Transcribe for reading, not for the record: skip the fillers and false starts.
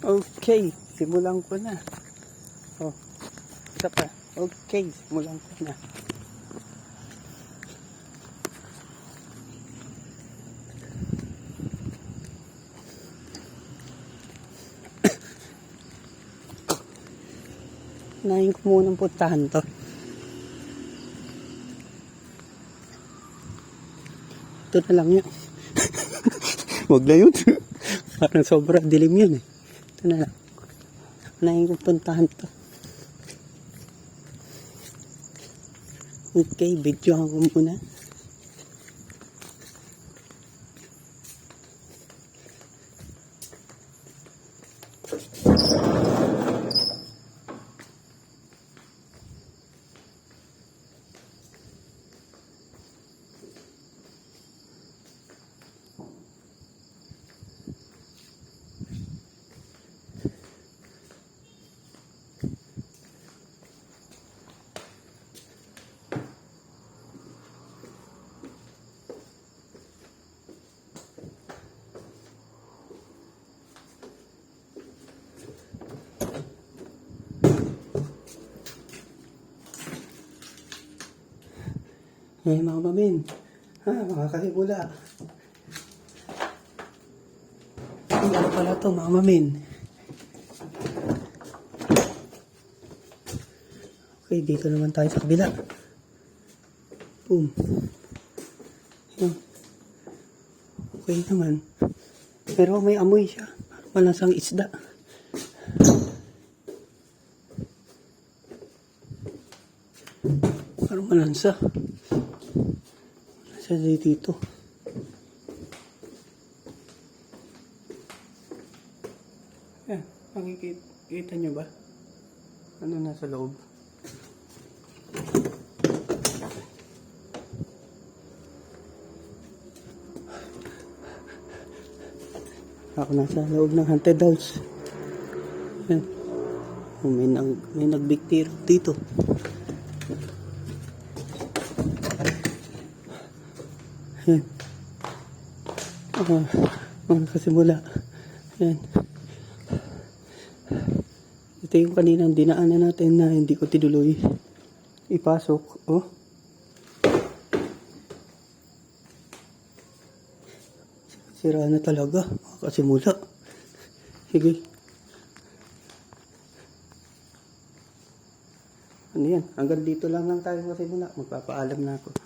Okay, simulan ko na. Oh, isa pa. Okay, simulan ko na. Nahin ko munang puntahan to. Ito na lang yun. Huwag na yun. Parang sobra dilim yun eh. Ito na lang. Nahin ko puntahan to. Okay, videohan ko muna. Eh mga mamin, mga kahibula. Ano pala to mga mamin? Okay, dito naman tayo sa kabila. Boom. Okay naman. Pero may amoy siya. Malasang isda. Parang malansa. Sa dito. Yan, makikita nyo ba? Ano nasa loob? Ako nasa loob ng haunted house. Yan. May nagbigtiro dito. Yan. Mga kasimula. Yan. Ito yung kaninang dinaanan natin na hindi ko tinuloy ipasok. Oh. Sira na talaga. Mga kasimula. Sige. Ano yan? Hanggang dito lang tayo kasimula. Magpapaalam na ako.